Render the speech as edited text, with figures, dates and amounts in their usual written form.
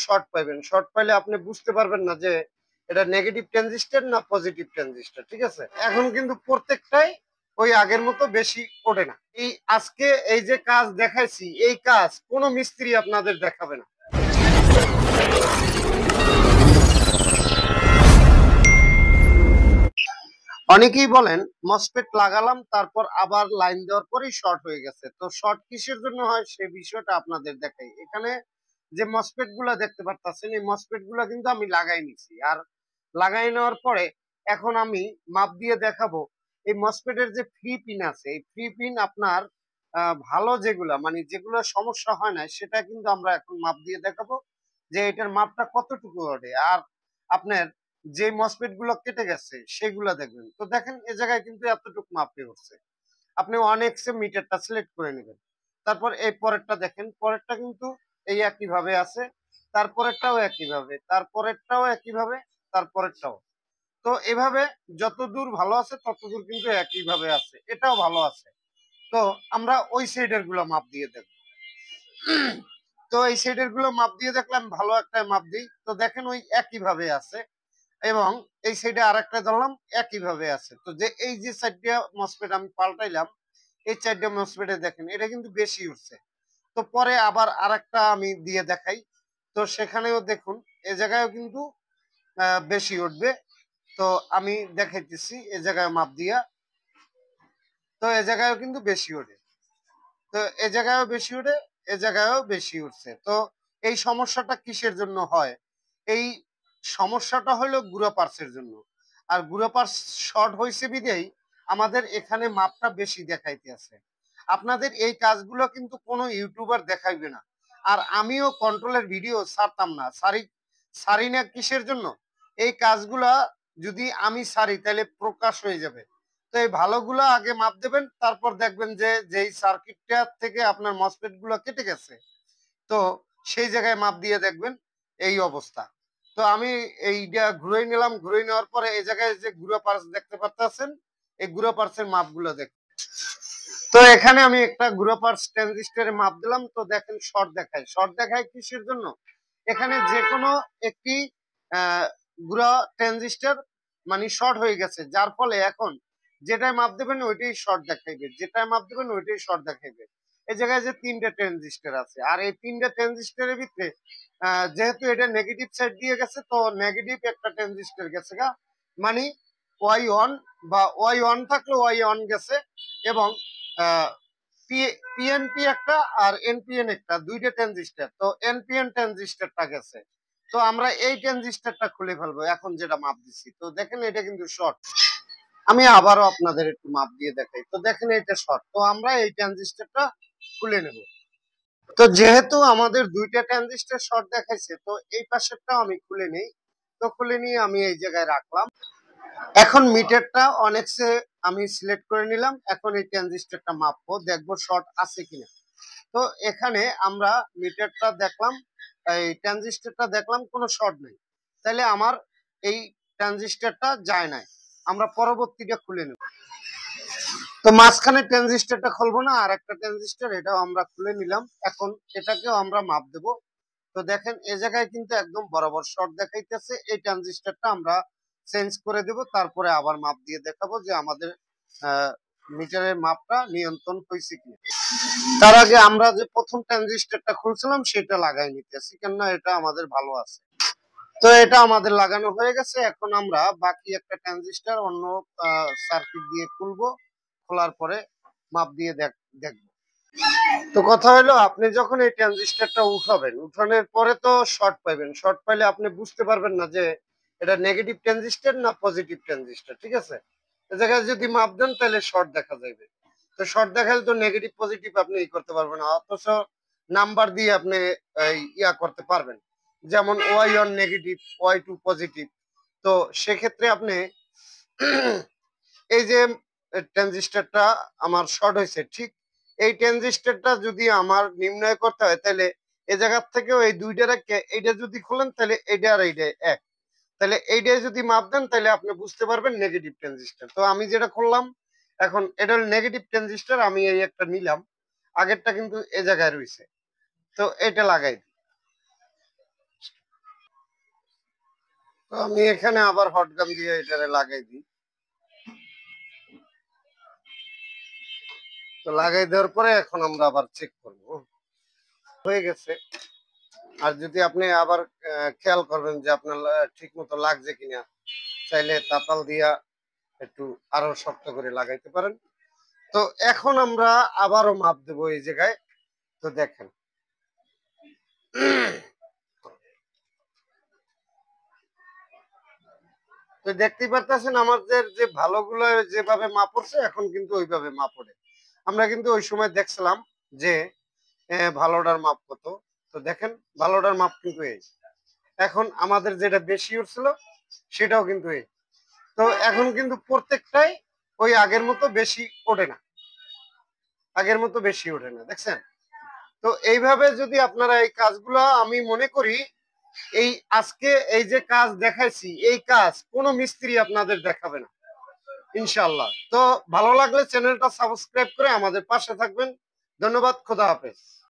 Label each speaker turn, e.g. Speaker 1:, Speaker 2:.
Speaker 1: Short পাইবেন, short পাইলে আপনি বুঝতে পারবেন না যে এটা নেগেটিভ ট্রানজিস্টর না পজিটিভ ট্রানজিস্টর। ঠিক আছে, এখন কিন্তু প্রত্যেকটাই ওই আগের মতো বেশি ওঠে না। এই আজকে এই যে কাজ দেখাইছি, এই কাজ কোনো মিস্ত্রি আপনাদের দেখাবে না। অনেকেই বলেন মসফেট লাগালাম তারপর আবার লাইন দেওয়ার পরেই শর্ট হয়ে গেছে। তো শর্ট কিসের জন্য হয় সে বিষয়টা আপনাদের দেখাই। এখানে যে মসফেট গুলা দেখতে পারতেছেন, এই মসফেট গুলা কিন্তু আমি লাগাই নিছি। আর লাগাই নেওয়ার পরে এখন আমি মাপ দিয়ে দেখাবো এই মসফেটের যে ফ্রি পিন আছে, এই ফ্রি পিন আপনার ভালো যেগুলা মানে যেগুলো সমস্যা হয় না সেটা কিন্তু আমরা এখন মাপ দিয়ে দেখাবো যে এটার মাপটা কতটুকু ওঠে। আর আপনার যে মসফেট গুলো কেটে গেছে সেগুলো দেখবেন। তো দেখেন এ জায়গায় কিন্তু এতটুকু মাপে উঠছে। আপনি 1x এ মিটারটা সিলেক্ট করে নেবেন। তারপর এই পরেরটা দেখেন, পরেরটা কিন্তু এই একই ভাবে আছে, তারপরেরটাও একই ভাবে, তারপরেরটাও একই ভাবে, তারপরেরটাও। তো এভাবে যতদূর ভালো আছে ততদূর কিন্তু একই ভাবে আছে, এটাও ভালো আছে। তো আমরা ওই সাইডের গুলো মাপ দিয়ে দেখব। তো এই সাইডের গুলো মাপ দিয়ে দেখলাম, ভালো একটা মাপ দিই। তো দেখেন ওই একই ভাবে আছে এবং এই সাইডে আরেকটা ধরলাম একই ভাবে আছে। তো যে এই যে চারটা মসফেট আমি পাল্টাইলাম, এই চারটা মসফেটে দেখেন এটা কিন্তু বেশি উঠছে। তো পরে আবার আরেকটা আমি দিয়ে দেখাই। তো সেখানেও দেখুন এ জায়গায়ও কিন্তু বেশি উঠবে। তো আমি দেখাইতেছি এ জায়গায় মাপ দিয়া। তো এ জায়গায়ও কিন্তু বেশি ওঠে। তো এ জায়গায়ও বেশি ওঠে, এ জায়গায়ও বেশি উঠছে। তো এই সমস্যাটা কিসের জন্য হয়? এই সমস্যাটা হলো গুঁড়া পার্টসের জন্য। আর গুঁড়া পার্টস শর্ট হয়েছে বিধেই আমাদের এখানে মাপটা বেশি দেখাইতে আছে। আপনাদের এই কাজগুলো কিন্তু কোনো ইউটিউবার দেখাইবে না। আর আমিও কন্ট্রোলের ভিডিও ছাড়তাম না। সারি না কিসের জন্য? এই কাজগুলা যদি আমি সারি তাহলে প্রকাশ হয়ে যাবে। তো এই ভালোগুলো আগে মাপ দেবেন, তারপর দেখবেন যে যেই সার্কিটটা থেকে আপনার মসফেট গুলো কেটে গেছে, তো সেই জায়গায় মাপ দিয়ে দেখবেন এই অবস্থা। তো আমি এইটা ঘুরে নিলাম, ঘুরে নেওয়ার পরে এই জায়গায় যে গুঁড়া পার্স দেখতে পাচ্ছেন, এই গুঁড়া পার্সের মাপগুলো দেখ। তো এখানে আমি একটা গুঁড়া পার্স ট্রানজিস্টরের মাপ দিলাম। তো দেখেন শর্ট দেখায়, শর্ট দেখায় কিসের জন্য? এখানে যে কোনো একটি আহ গুঁড়া ট্রানজিস্টর মানে শর্ট হয়ে গেছে, যার ফলে এখন যেটাই মাপ দেবেন ওইটাই শর্ট দেখাইবে, যেটাই মাপ দেবেন ওইটাই শর্ট দেখাইবে। এই জায়গায় যে তিনটা ট্রানজিস্টর আছে, আর এই তিনটা ট্রানজিস্টরের ভিতরে যেহেতু এটা নেগেটিভ সাইড দিয়ে গেছে, তো নেগেটিভ একটা ট্রানজিস্টর গেছে গা, মানে ওয়াই অন বা ওয়াই অন থাকলে ওয়াই অন গেছে। এবং পিএনপি একটা আর এনপিএন একটা, দুইটা ট্রানজিস্টর। তো এনপিএন ট্রানজিস্টরটা গেছে। তো আমরা এই ট্রানজিস্টরটা খুলে ফেলবো এখন যেটা মাপ দিচ্ছি। তো দেখেন এটা কিন্তু শর্ট। আমি আবারও আপনাদের একটু মাপ দিয়ে দেখাই। তো দেখেন এটা শর্ট, তো আমরা এই ট্রানজিস্টরটা খুলে নেব। তো যেহেতু আমাদের দুইটা ট্রানজিস্টর শর্ট দেখাইছে, তো এই পাশেরটাও আমি খুলে নেই। তো খুলে নিয়ে আমি এই জায়গায় রাখলাম। এখন মিটারটা অনেকসে আমি সিলেক্ট করে নিলাম। এখন এই ট্রানজিস্টরটা মাপবো, দেখবো শর্ট আছে কিনা। তো এখানে আমরা মিটারটা দেখলাম, এই ট্রানজিস্টরটা দেখলাম কোনো শর্ট নেই, তাহলে আমার এই ট্রানজিস্টরটা যায় নাই। আমরা পরবর্তীটা খুলে নেব। তো মাঝখানে ট্রানজিস্টরটা খুলবো না, আর একটা ট্রানজিস্টর এটাও আমরা খুলে নিলাম। এখন এটাকেও আমরা মাপ দেব। তো দেখেন এই জায়গায় কিন্তু একদম বরাবর শর্ট দেখাইতেছে। এই ট্রানজিস্টরটা আমরা চেঞ্জ করে দেব, তারপরে আবার মাপ দিয়ে দেখাবো যে আমাদের মিটারের মাপটা নিয়ন্ত্রণ হয়েছে কিনা। তার আগে আমরা যে প্রথম ট্রানজিস্টরটা খুলছিলাম সেটা লাগাই নিতেছি, কেননা এটা আমাদের ভালো আছে। তো এটা আমাদের লাগানো হয়ে গেছে। এখন আমরা বাকি একটা ট্রানজিস্টর অন্য সার্কিট দিয়ে খুলবো, খোলার পরে মাপ দিয়ে দেখবো। তো কথা হলো, আপনি যখন এই ট্রানজিস্টরটা উঠাবেন, উঠানোর পরে তো শর্ট পাইবেন। শর্ট পাইলে আপনি বুঝতে পারবেন না যে এটা নেগেটিভ ট্রানজিস্টর না পজিটিভ ট্রানজিস্টর। ঠিক আছে, এই জায়গায় যদি মাপ দেন তাহলে শর্ট দেখা যাবে। তো শর্ট দেখালে তো নেগেটিভ পজিটিভ আপনি ই করতে পারবেন না, অথচ নাম্বার দিয়ে আপনি ইয়া করতে পারবেন, যেমন Y one negative, Y two positive. তো সেক্ষেত্রে আপনি এই যে ট্রানজিস্টরটা আমার শর্ট হয়েছে, ঠিক এই ট্রানজিস্টরটা যদি আমার নির্ণয় করতে হয়, তাহলে এই জায়গার থেকেও এই দুইটার এইটা যদি খুলেন তাহলে এইটা আর এইটা এক, তাহলে এইটাই যদি মাপ দেন তাহলে আপনি বুঝতে পারবেন নেগেটিভ ট্রানজিস্টর। তো আমি যেটা করলাম এখন, এটা নেগেটিভ ট্রানজিস্টর, আমি এই একটা নিলাম, আগেরটা কিন্তু এই জায়গায় রয়েছে। তো এটা লাগাই দিই। তো আমি এখানে আবার হট গান দিয়ে এটারে লাগাই দিই। তো লাগাই দেওয়ার পরে এখন আমরা আবার চেক করব হয়ে গেছে। আর যদি আপনি আবার খেয়াল করবেন যে আপনার ঠিক মতো লাগছে কিনা, চাইলে তাপাল দিয়া একটু আরো শক্ত করে লাগাইতে পারেন। তো এখন আমরা আবারও মাপ দেবো এই জায়গায়। তো দেখেন তো দেখতেই পারতেছেন আমাদের যে ভালোগুলো যেভাবে মাপ পড়ছে এখন কিন্তু ওইভাবে মাপ পড়ে। আমরা কিন্তু ওই সময় দেখছিলাম যে ভালোটার মাপ কত। তো দেখেন ভালোটার মাপ কিন্তু এই। এখন আমাদের যেটা বেশি উঠছিল সেটাও কিন্তু এই। তো এখন কিন্তু প্রত্যেকটাই ওই আগের মতো বেশি ওঠে না, আগের মতো বেশি ওঠে না, দেখছেন? তো এইভাবে যদি আপনারা এই কাজগুলো, আমি মনে করি এই আজকে এই যে কাজ দেখাইছি এই কাজ কোনো মিস্ত্রি আপনাদের দেখাবে না ইনশাআল্লাহ। তো ভালো লাগলে চ্যানেলটা সাবস্ক্রাইব করে আমাদের পাশে থাকবেন। ধন্যবাদ, খোদা হাফেজ।